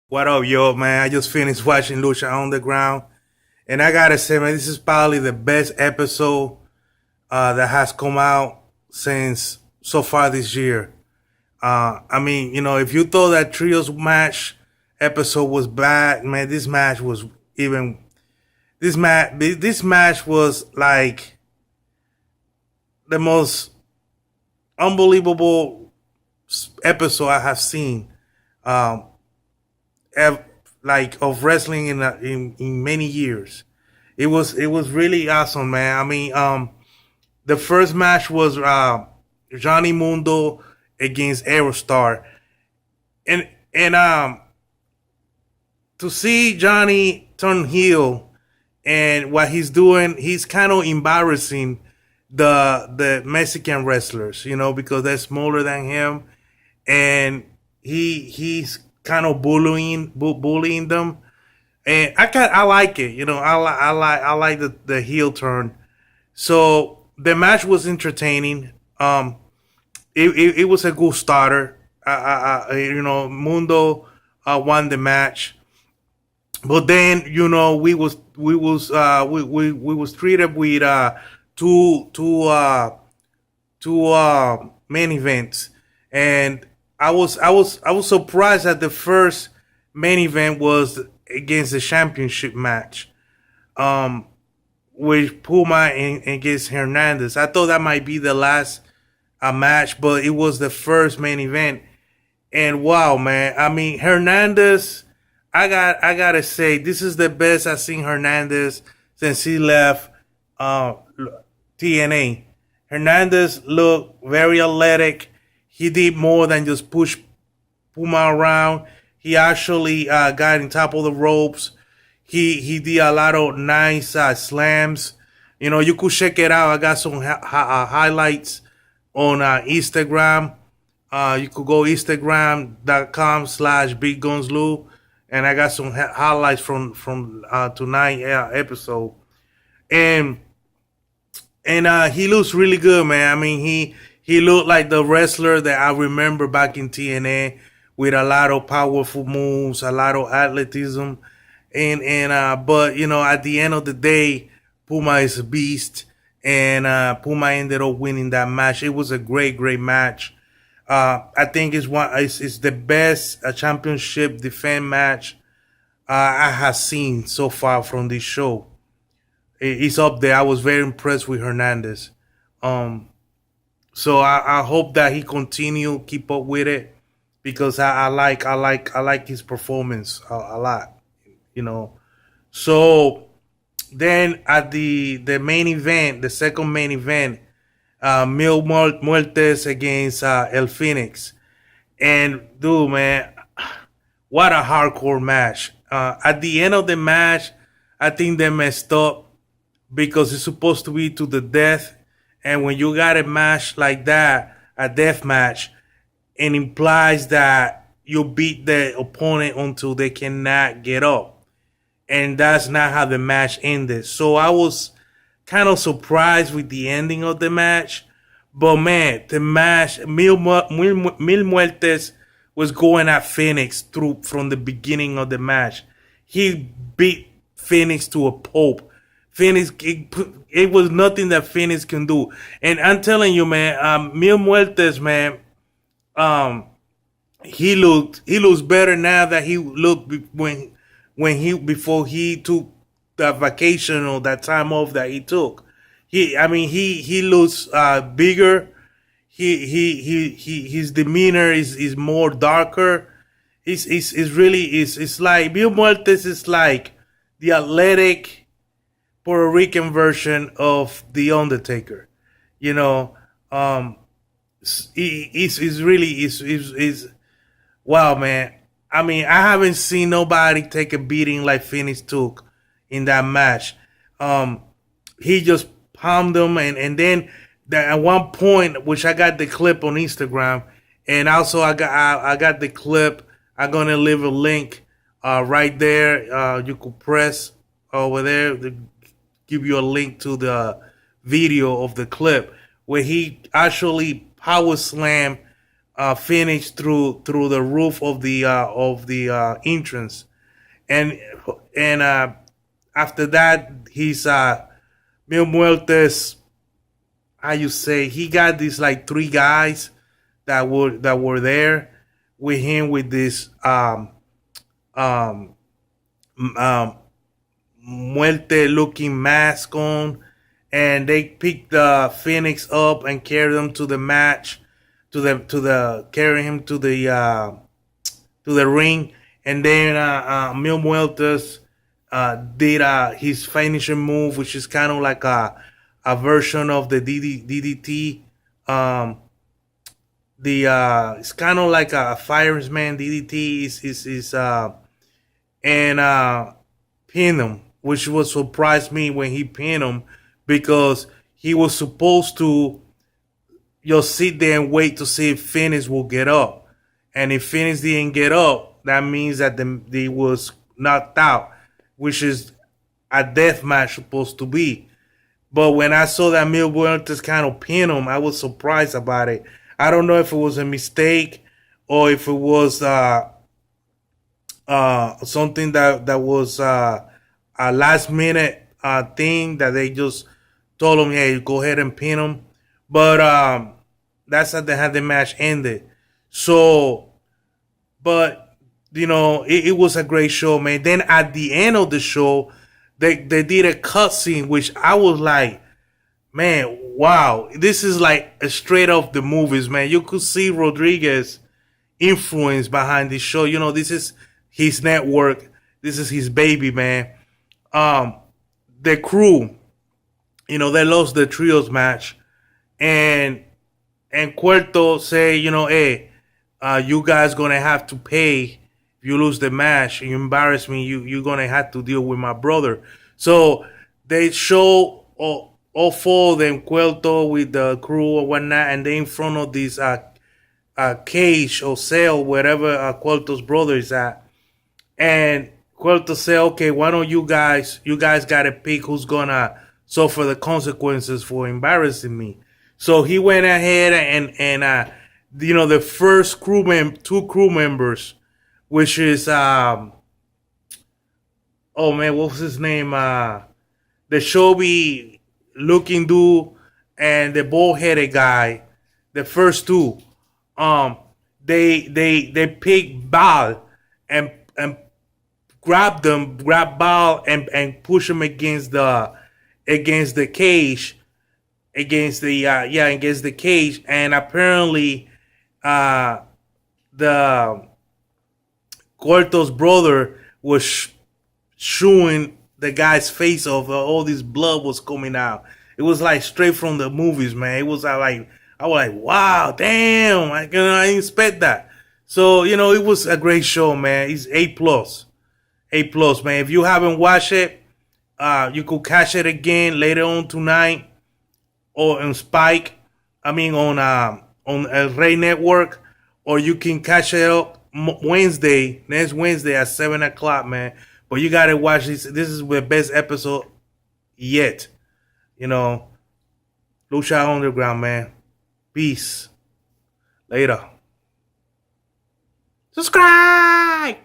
What up, yo, man? I just finished watching Lucha Underground, and I gotta say, man, this is probably the best episode that has come out since so far this year. I mean, if you thought that trios match episode was bad, man, this match was even. This match was like the most unbelievable episode I have seen. Um, like of wrestling in many years. It was really awesome, man. I mean, the first match was Johnny Mundo against Aerostar, and to see Johnny turn heel and what he's doing, he's kind of embarrassing the Mexican wrestlers, because they're smaller than him, and he's kind of bullying them, and I like it, I like the heel turn. So the match was entertaining. It was a good starter. Mundo won the match, but then we was treated with two main events, and I was surprised that the first main event was against the championship match, um, with Puma and against Hernandez. I thought that might be the last match, but it was the first main event. And wow, man! I mean, Hernandez. I gotta say, this is the best I've seen Hernandez since he left uh, TNA. Hernandez looked very athletic. He did more than just push Puma around. He actually got on top of the ropes. He did a lot of nice slams. You could check it out. I got some highlights on Instagram. You could go instagram.com/BigGunsLou, and I got some highlights from tonight episode. And he looks really good, man. I mean, he looked like the wrestler that I remember back in TNA, with a lot of powerful moves, a lot of athleticism, and but at the end of the day, Puma is a beast, and Puma ended up winning that match. It was a great match. I think it's the best championship defense match I have seen so far from this show. It's up there. I was very impressed with Hernandez. Um, so I hope that he continue keep up with it, because I like his performance a lot. You know. So then at the main event, the second main event, Mil Muertes against El Phoenix, and dude, man, what a hardcore match! At the end of the match, I think they messed up because it's supposed to be to the death. And when you got a match like that, a death match, it implies that you beat the opponent until they cannot get up. And that's not how the match ended. So I was kind of surprised with the ending of the match. But man, the match, Mil Muertes was going at Phoenix through from the beginning of the match. He beat Phoenix to a pulp. Phoenix, it was nothing that Phoenix can do. And I'm telling you, man, Mil Muertes, man, um, he looks better now that he looked when he before he took that vacation or that time off that he took. I mean, he looks bigger. His demeanor is more darker. It's really it's like Mil Muertes is like the athletic Puerto Rican version of the Undertaker. You know, um, it's really is wow, man. I mean, I haven't seen nobody take a beating like Phoenix took in that match. Um, he just palmed them, and then at one point, which I got the clip on Instagram, and also I got the clip. I'm gonna leave a link right there. You could press over there to give you a link to the video of the clip where he actually power slammed Phoenix through the roof of the entrance, and after that he's Mil Muertes. How you say, he got these like three guys that were there with him with this um um muerte looking mask on, and they picked the Phoenix up and carried him to the match, to the carry him to the ring, and then Mil Muertes did his finishing move, which is kind of like a version of the DDT. Um, the It's kind of like a fireman DDT is and pin him, which would surprise me when he pinned him, because he was supposed to just sit there and wait to see if Phoenix will get up, and if Phoenix didn't get up, that means that they was knocked out, which is a death match supposed to be. But when I saw that Mil Muertes kind of pin him, I was surprised about it. I don't know if it was a mistake or if it was something that was a last minute thing that they just told him, "Hey, go ahead and pin him." But that's how they had the match ended. So, but it was a great show, man. Then at the end of the show, they did a cutscene, which I was like, man, wow, this is like a straight off the movies, man. You could see Rodriguez influence behind this show. This is his network. This is his baby, man. Um, the crew, they lost the trios match, and Cuerto say, hey, you guys gonna have to pay if you lose the match. You embarrass me. You're gonna have to deal with my brother. So they show all four of them, Cuerto with the crew or whatnot, and they in front of this cage or cell, wherever Cuerto's brother is at. And Cuerto said, okay, why don't you guys got to pick who's going to suffer the consequences for embarrassing me. So he went ahead and the first two crew members, which is, oh man, what was his name? The Shelby looking dude and the bald headed guy, the first two, they pick Bal and grab Bal and push him against the cage, against the cage, and apparently the Corto's brother was shooing the guy's face off. All this blood was coming out. It was like straight from the movies, man. It was I was like, wow, damn, I didn't expect that. So it was a great show, man. It's A plus, man. If you haven't watched it, you could catch it again later on tonight, or on Spike. I mean on El Rey Network, or you can catch it up next Wednesday at 7 o'clock, man. But you gotta watch this. This is the best episode yet. Lucha Underground, man. Peace. Later. Subscribe.